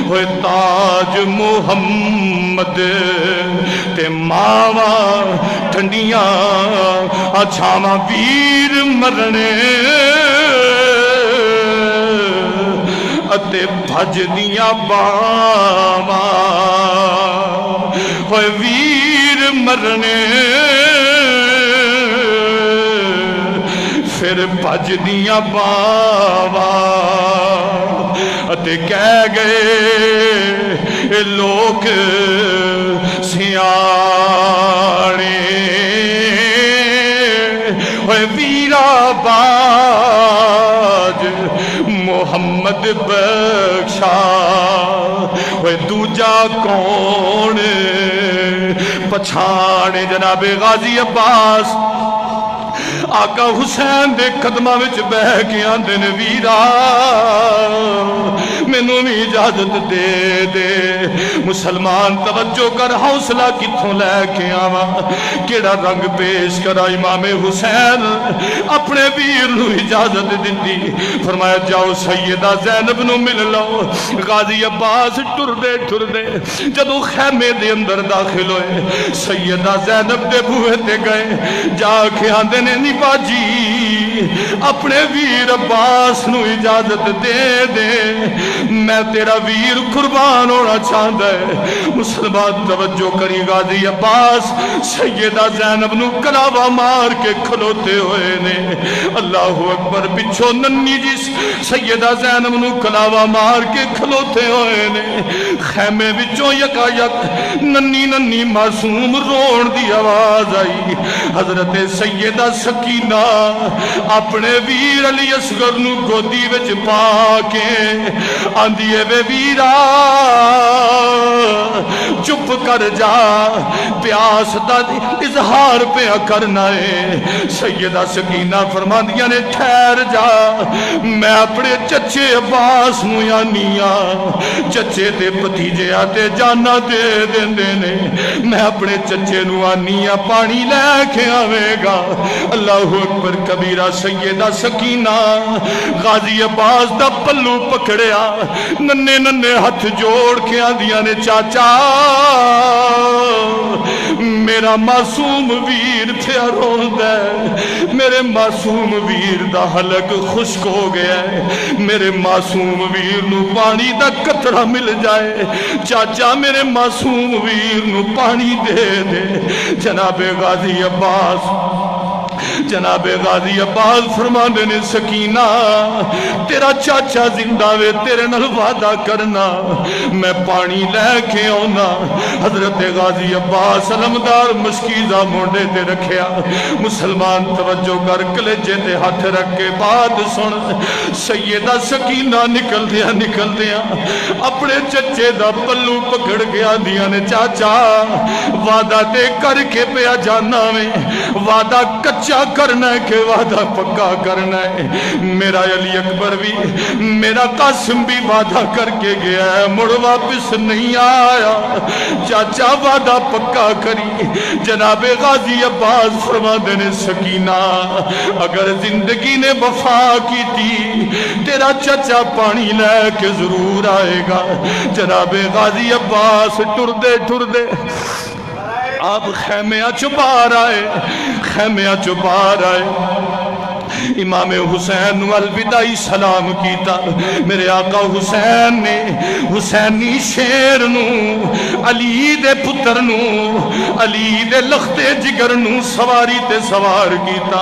ہوئے تاج محمد تے ماواں ٹھنڈیاں چھاواں ویر مرنے اتے بھج دیاں باواں ہوئے ویر مرنے پھر بھج دیاں باواں اتے کہہ گئے لوگ سیانے ہوئے ویرا باج محمد بخشا ہوئے دوجا کون پچھانے جناب غازی عباس آقا حسین دے قدمہ وچ بہ کے آندے نے ویرا مینوں بھی اجازت دے دے مسلمان توجہ کر حوصلہ کتھوں لے کے آواں کیڑا رنگ پیش کرا امام حسین اپنے ویر نو اجازت دتی فرمایا جاؤ سیدہ زینب نو مل لو غازی عباس ٹر دے جدوں خیمے دے اندر داخل ہوئے سیدہ زینب دے بوئے تے گئے جا کے آندے نے نی باجی اپنے ویر عباس نو اجازت دے دے میں تیرا ویر قربان ہونا چاہتا ہے مسلمان توجہ کری غازی عباس سیدہ زینب نو کلاوہ مار کے کھلوتے ہوئے نے اللہ اکبر پچھو ننی جس سیدہ زینب نو کلاوہ مار کے کھلوتے ہوئے نے خیمے بچوں یکا یک ننی معصوم رون دی آواز آئی حضرت سیدہ سکینہ اپنے ویر علی اصغر نو گودی وچ پا کے آندیے بے ویرا چپ کر جا پیاس دا اظہار پہ کرنا ہے سیدہ سکینہ فرماندیاں نے ٹھہر جا میں اپنے چچے عباس نو یانیاں چچے دے بھتیجے آتے جانا دے دیندے نے میں اپنے چچے نو آنیاں پانی لے کے آوے گا اللہ اکبر کبیرہ سیدہ سکینہ غازی عباس دا پلو پکڑیا ننے ہاتھ جوڑ کے آدیاں نے چاچا میرا معصوم ویر پھیا روندہ ہے میرے معصوم ویر دا حلق خشک ہو گیا ہے میرے معصوم ویر نو پانی دا قطرہ مل جائے چاچا میرے معصوم ویر نو پانی دے دے جناب غازی عباس فرمانے نے سکینہ تیرا چاچا زندہ وے تیرے نال وعدہ کرنا میں پانی لے کے آنا حضرت غازی عباس علمدار مشکیزہ مونڈے تے رکھیا مسلمان توجہ کر کلیجے تے ہاتھ رکھ کے بات سن سیدہ سکینہ نکل دیا اپنے چچے دا پلو پکڑ گیا دیا نے چاچا وعدہ تے کر کے پیا جانا میں وعدہ کچا کرنا ہے کہ وعدہ پکا کرنا ہے؟ میرا علی اکبر بھی میرا قاسم بھی وعدہ کر کے گیا ہے، مڑ واپس نہیں آیا۔ چاچا وعدہ پکا کری۔ جناب غازی عباس فرماندے نے سکینہ اگر زندگی نے وفا کی تھی تیرا چچا پانی لے کے ضرور آئے گا۔ جناب غازی عباس ٹردے ٹردے آپ خیمیاں چبار آئے، خیمیاں چبار آئے۔ امام حسین الوداعی سلام کیتا۔ میرے آقا حسین نے حسینی شیر نو علی دے پتر نو علی دے لختے جگر نو سواری تے سوار کیتا۔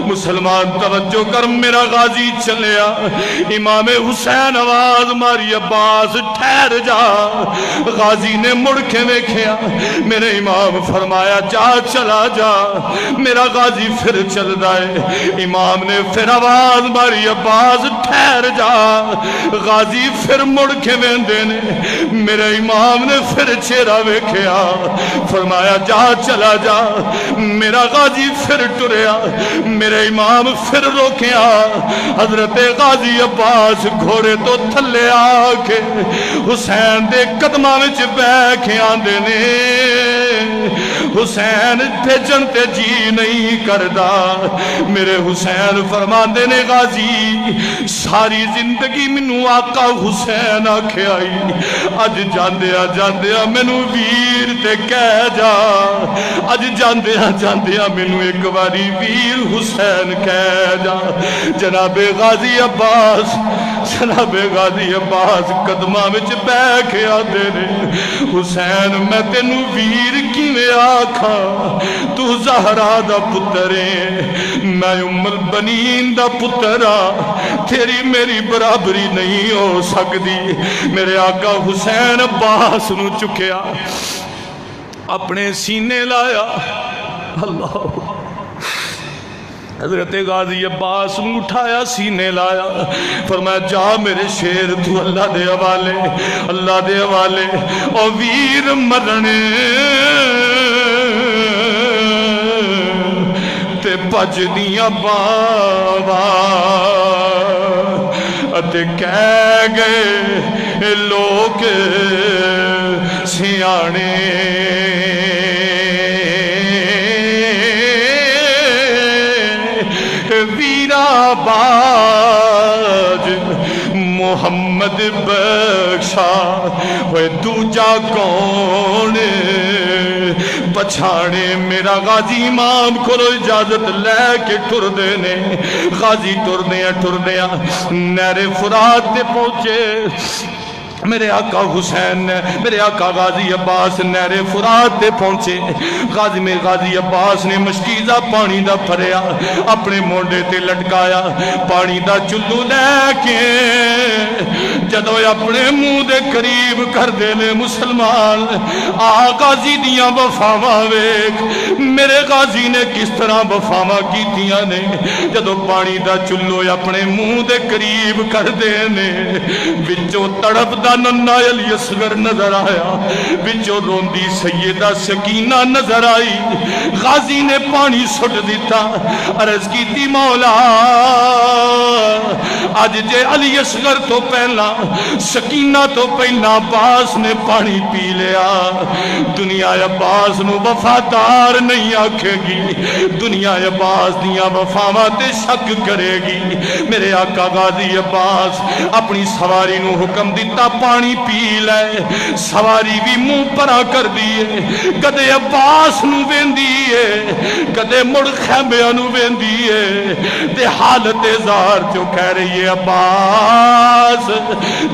مسلمان توجہ کر، میرا غازی چلیا۔ امام حسین آواز ماری عباس ٹھہر جا۔ غازی نے مڑ کے ویکھیا، میرے امام فرمایا جا چلا جا۔ میرا غازی پھر چل دائے۔ امام نے پھر آواز ماری عباس ٹھہر جا۔ غازی پھر مڑ کے ویندے نے، میرے امام نے پھر چہرہ ویکھیا، فرمایا جا چلا جا۔ میرا غازی پھر ٹریا، میرے امام پھر روکیا۔ حضرت غازی عباس گھوڑے تو تھلے آ کے حسین دے قدماں وچ بیٹھ کے آندے نے، حسین بھیجن تے جی نہیں کردا۔ میرے حسین فرماندے نے غازی ساری زندگی منو آقا حسین آکھے آئی، اج جاندیا جاندیا منو ویر تے کہہ جا، اج جاندیا جاندیا منو ایک باری ویر حسین کہہ جا۔ جناب غازی عباس جناب غازی عباس قدماں وچ بیٹھ کے آندے نے، حسین میں تینو ویر کیویں آکھاں، تو زہرا دا پتر ہے، میں ام البنین دا پترا، تیری میری برابری نہیں ہو سکتی۔ میرے آقا حسین عباس نو چکیا، اپنے سینے لایا۔ اللہ حضرت غازی عباس نو اٹھایا، سینے لایا، فرمایا جا میرے شیر تو اللہ دے حوالے، اللہ دے حوالے۔ او ویر مرنے تے بج دیاں باواں اتے کہہ گئے لوگ سیانے، ویرا باج محمد بخشا ہوئے دوجا کون پچھاڑے۔ میرا غازی امام کو اجازت لے کے ٹر دینے، غازی ٹر دیا نہر فرات تے پہنچے۔ میرے آقا حسین نے میرے آقا غازی عباس نہر فرات تے پہنچے۔ غازی عباس نے مشکیزہ پانی دا بھریا، اپنے مونڈے تے لٹکایا، پانی دا چلو لے کے جدو اپنے منہ دے قریب کر دے نے مسلمان، آ غازی دیاں وفاواں ویکھ، میرے غازی نے کس طرح وفاواں کیتیاں نے۔ جدو پانی دا چلو اپنے منہ دے قریب کر دے نے، وچوں تڑپ دا ننا علی اصغر نظر آیا، وچوں روندی سیدہ سکینہ نظر آئی۔ غازی نے پانی سٹ دیتا، عرض کیتی مولا اج جے علی اصغر تو پہلا سکینہ تو پہلا عباس نے پانی پی لیا، دنیا عباس نو وفادار نہیں آکھے گی، دنیا عباس دیاں وفاواں تے شک کرے گی۔ میرے آقا غازی عباس اپنی سواری نو حکم دیتا پانی پی لے، سواری بھی منہ پرا کر دیئے، کدے عباس نو ویندیئے کدے مڑ خیمیاں نو ویندیئے، تے حالت زار جو کہہ رہی ہے عباس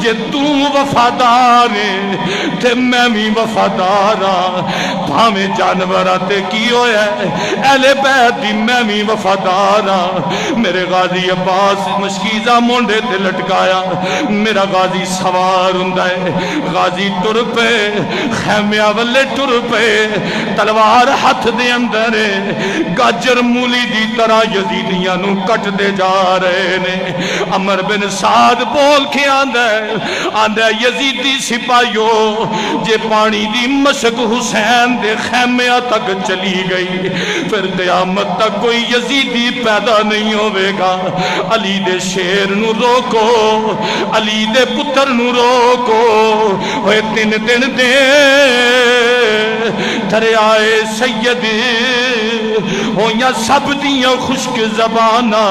جے تو وفادار ہے تے میں بھی وفادار ہاں، بھاویں جانوراں تے کی ہویا ہے اہل بیت دی میں بھی وفادار ہاں۔ میرے غازی عباس مشکیزہ مونڈے تے لٹکایا، میرا غازی سوار ہوندا ہے، غازی ٹر پے خیمیاں والے ٹر پے، تلوار ہاتھ دے اندر گاجر مولی دی طرح یزیدیاں نو کٹ دے جا رہے نے۔ عمر بن سعد بول کے آندا یزیدی سپاہیو جے پانی دی مشک حسین دے خیمیاں تک چلی گئی پھر قیامت تک کوئی یزیدی پیدا نہیں ہوئے گا. علی دے شیر نو روکو, علی دے پتر نو روکو. ہوئے 3 دن دے دریائے سید ہویاں سب دیاں خشک زبانہ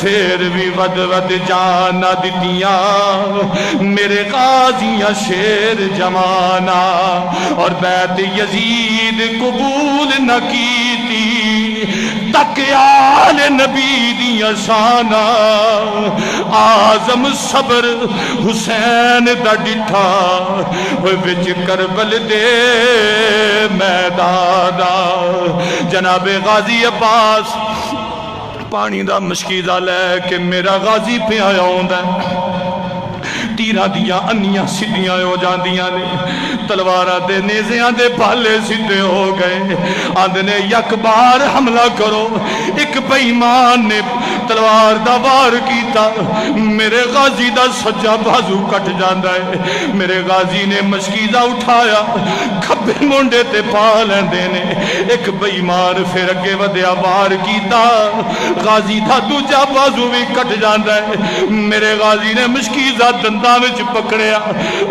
پھر بھی ود ود جانا دتیاں میرے غازیاں شیر جمانا. اور بیعت یزید قبول نہ کیتی تک آل نبی دیاں شانہ آزم صبر حسین دا ڈٹھا ہوئے وچ کربل دے میدانا. جناب غازی عباس پانی دا مشکیزہ لے کے میرا غازی پہ آیا ہوندا تیرہ دیاں انیاں سدیاں ہو جاندیاں نے تلوارہ دے نیزیاں دے پالے سدھے ہو گئے. آندھنے یک بار حملہ کرو. ایک بیمان نے تلوار دا وار کیتا میرے غازی دا سجا بازو کٹ جاندا ہے. میرے غازی نے مشکیزہ اٹھایا کھبے مونڈے تے پا لیندے نے. ایک بیمان پھر اگے ودیا وار کیتا غازی دا دوجا بازو بھی کٹ جاندا ہے. میرے غازی نے مشکیزہ دنداں وچ پکڑیا.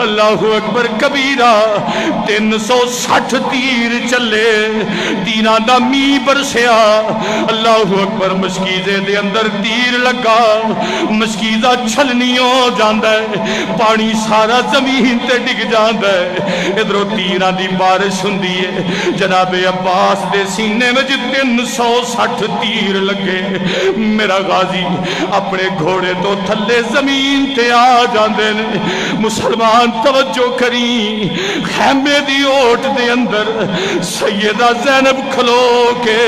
اللہ اکبر کبیرہ 360 تیر چلے تیراں دا می برسیا. اللہ اکبر مشکیزے دے اندر تیر لگا مشکیزہ چھلنی ہو جاندا ہے پانی سارا زمین تے ڈگ جاندا ہے. ادھروں تیراں دی بارش ہوندی ہے. جناب عباس دے سینے وچ 360 تیر لگے. میرا غازی اپنے گھوڑے تو تھلے زمین تے آ جاندے نے. مسلمان توجہ کری خیمے دی اوٹ دے اندر سیدہ زینب کھلو کے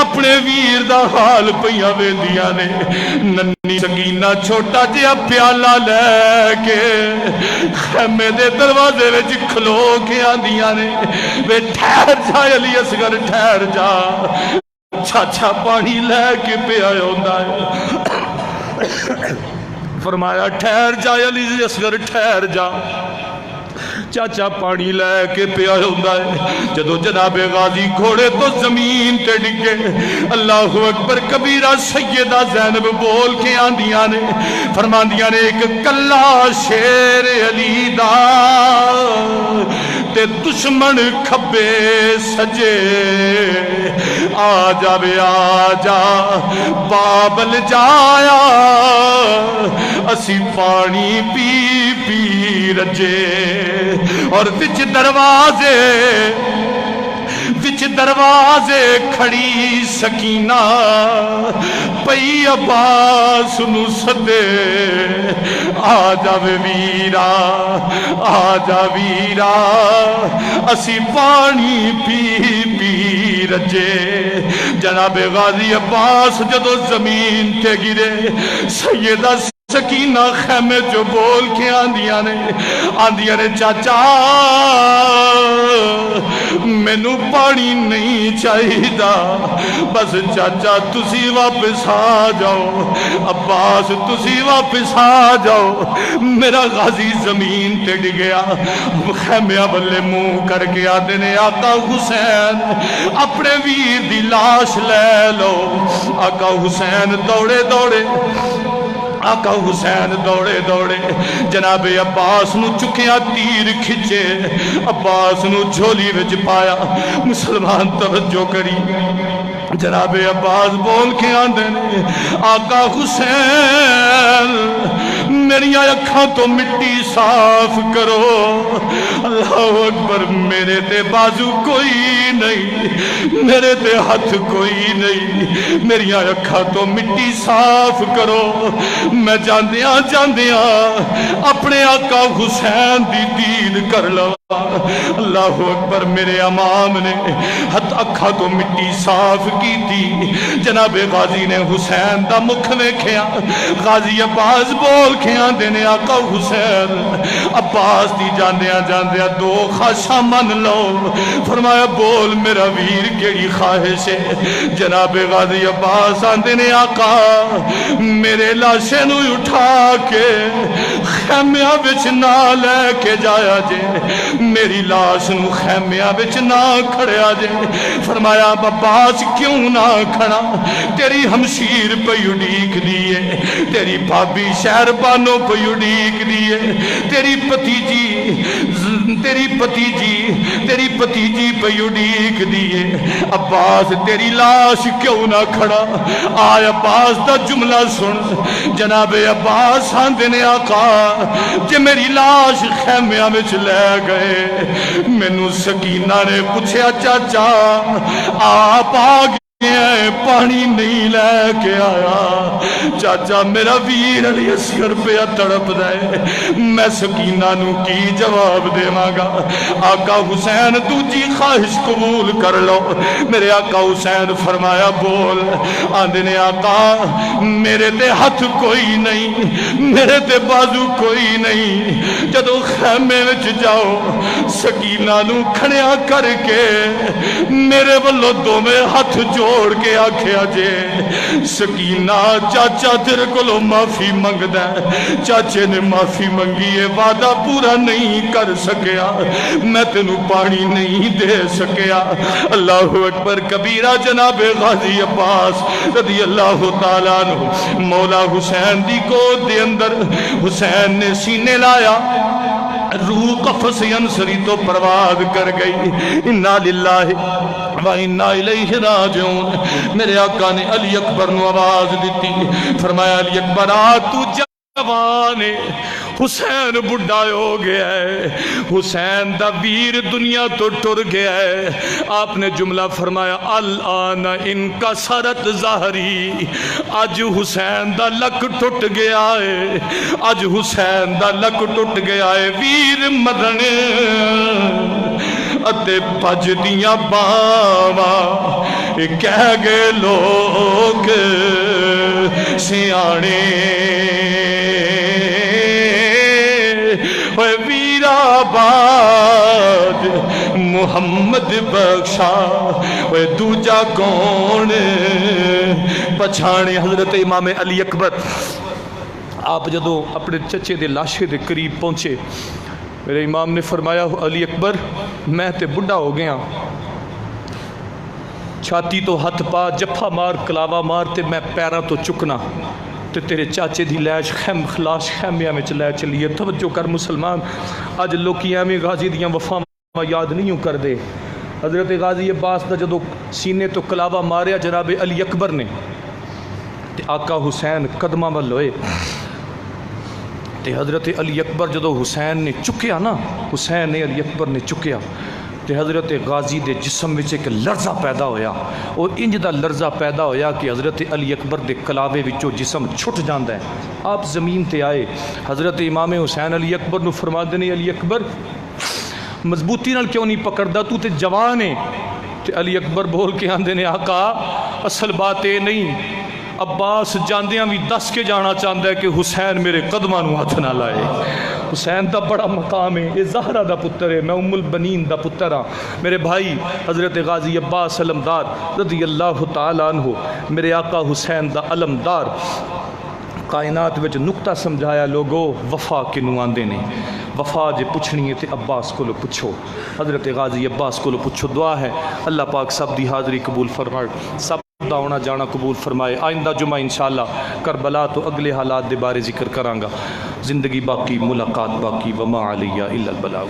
اپنے ویر دا حال پہیاں ویندیاں نے. ننی سکینہ چھوٹا جہا پیالہ لے کے خیمے دے دروازے وچ کھلو کے آندیاں نے وے ٹھہر جا علی اصغر ٹھہر جا. چاچا پانی لے کے پہ آیا ہوندا ہے. فرمایا ٹھہر جا علی اصغر ٹھہر جا. چاچا پانی لے کے پیا ہوندا ہے. جدو جناب غازی گھوڑے تو زمین تے ڈگے اللہ اکبر کبیرہ سیدہ زینب بول کے آندیاں نے فرماندیاں نے ایک کلا شیر علی دا تے دشمن کھبے سجے آ جا بے آ جا بابل جایا اسی پانی پی پی رجے. اور وچ دروازے کھڑی سکینہ پئی عباس نو سدے آ جا ویرا آ جا ویرا اسی پانی پی پی رجے. جناب غازی عباس جدو زمین تے گرے سیدہ سکینہ خیمے جو بول کے آندیاں نے چاچا مینو پانی نہیں چاہیدا بس چاچا تسی واپس آ جاؤ عباس تسی واپس آ جاؤ. میرا غازی زمین تے ڈگیا خیمے بلے منہ کر کے آدھے نے آقا حسین اپنے ویر دی لاش لے لو. آقا حسین دوڑے دوڑے آقا حسین دوڑے دوڑے جناب عباس نو چکیا تیر کھچے عباس نو جھولی وچ پایا. مسلمان توجہ کری جناب عباس بول کے آندے نے آقا حسین میری اکھاں تو مٹی صاف کرو. اللہ اکبر میرے تے بازو کوئی نہیں میرے تے ہاتھ کوئی نہیں میری اکھاں تو مٹی صاف کرو. میں جاندیاں اپنے آقا حسین دی دید کر لو. اللہ اکبر میرے امام نے ہاتھ اکھا تو مٹی صاف کی تھی. جناب غازی نے حسین دا مکھ ویکھیا غازی عباس بول کے آندے نے آقا حسین عباس دی جاندیاں جاندیاں دو خواہشاں من لو. فرمایا بول میرا ویر کیڑی خواہش ہے؟ جناب غازی عباس آندے نے آقا میرے لاشے نو اٹھا کے خیمیاں وچ نہ لے کے جایا جے, میری لاش نو خیمیاں وچ نہ کھڑیا جے. فرمایا عباس کیوں نہ کھڑا؟ تیری ہمشیر پہ اڈیک دیئے, تیری بھابی شہر بانو پہ اڈیک دیئے, تیری پتیجی پہ اڈیک دیئے. عباس تیری لاش کیوں نہ کھڑا؟ آئے عباس دا جملہ سن. جناب عباس آندے نے آقا جے میری لاش خیمیاں وچ لے گئے, مینوں سکینہ نے پوچھیا چاچا آپ آ گئے پانی نہیں لے کے آیا؟ چاچا میرا ویر علی اصغر پہ تڑپ دے, میں سکینہ نو کی جواب دے مانگا؟ آقا حسین دوجی خواہش قبول کر لو. میرے آقا حسین فرمایا بول. آندے نے آقا میرے تے ہاتھ کوئی نہیں, میرے تے بازو کوئی نہیں, جدو خیمے وچ جاؤ سکینہ نو کھڑیا کر کے میرے والو دو میں ہاتھ جوڑ کے آکھیا جے سکینہ چاچا تیرے کولو معافی منگ دے. چاچے نے معافی منگی ہے, وعدہ پورا نہیں کر سکیا, میں تینو پانی نہیں دے سکیا. اللہ اکبر کبیرہ. جناب غازی عباس رضی اللہ تعالیٰ عنہ مولا حسین دی گود دے اندر حسین نے سینے لایا, روح قفص انصری تو پرواز کر گئی. انا للہ و انا الیہ راجعون. میرے آقا نے علی اکبر نو آواز دیتی, فرمایا علی اکبر آ تو جوان ہے, حسین بڑھا ہو گیا ہے, حسین دا ویر دنیا تو ٹر گیا ہے. آپ نے جملہ فرمایا الان ان کا سرت ظاہری, اج حسین دا لک ٹوٹ گیا ہے, اج حسین دا لک ٹوٹ گیا ہے. ویر مدن اتے پج دیاں باواں کہہ گئے لوگ سیانے, ویرا باد محمد بخشا دوجا کون پچھانے. حضرت امام علی اکبر آپ جدو اپنے چچے دے لاشے دے قریب پہنچے, میرے امام نے فرمایا علی اکبر میں تے بڑھا ہو گیا, چھاتی تو ہاتھ پا جفا مار کلاوا مار تے میں پیراں تو چکنا تے تیرے چاچے دی لاش خیمیاں میں لے چلیے. توجہ کر مسلمان, اج لوکی ایویں غازی دیاں وفاواں یاد نہیں کر دے. حضرت غازی عباس دا جدو سینے تو کلاوا ماریا جناب علی اکبر نے تے آقا حسین قدماں ول ہوئے, تے حضرت علی اکبر جدو حسین نے چکیا نا, حسین نے علی اکبر نے چکیا تے حضرت غازی دے جسم وچ ایک لرزہ پیدا ہویا, اور انج دا لرزہ پیدا ہویا کہ حضرت علی اکبر دے کلاوے وچوں جسم چھٹ جاندا ہے. آپ زمین تے آئے, حضرت امام حسین علی اکبر نو فرماندے نے علی اکبر مضبوطی نال کیوں نہیں پکڑدا, تو تے جوان ہے. تے علی اکبر بول کے آندے نے آقا اصل بات اے نہیں, عباس جاندیاں بھی دس کے جانا چاہتا ہے کہ حسین میرے قدماں نو ہاتھ نہ لائے. حسین دا بڑا مقام ہے, یہ زہرہ دا پتر ہے, میں ام البنین دا پتر ہاں. میرے بھائی حضرت غازی عباس علمدار رضی اللہ تعالیٰ عنہ, میرے آقا حسین دا علمدار. کائنات وچ نقطہ سمجھایا لوگو وفا کنوں آندے نے, وفا جے پوچھنی ہے تے عباس کو پوچھو, حضرت غازی عباس کو پوچھو. دعا ہے اللہ پاک سب دی حاضری قبول فرمائے, سب دا آنا جانا قبول فرمائے. آئندہ جمعہ انشاءاللہ کربلا تو اگلے حالات دے بارے ذکر کرانگا. زندگی باقی, ملاقات باقی, وما علیہ الا البلاغ.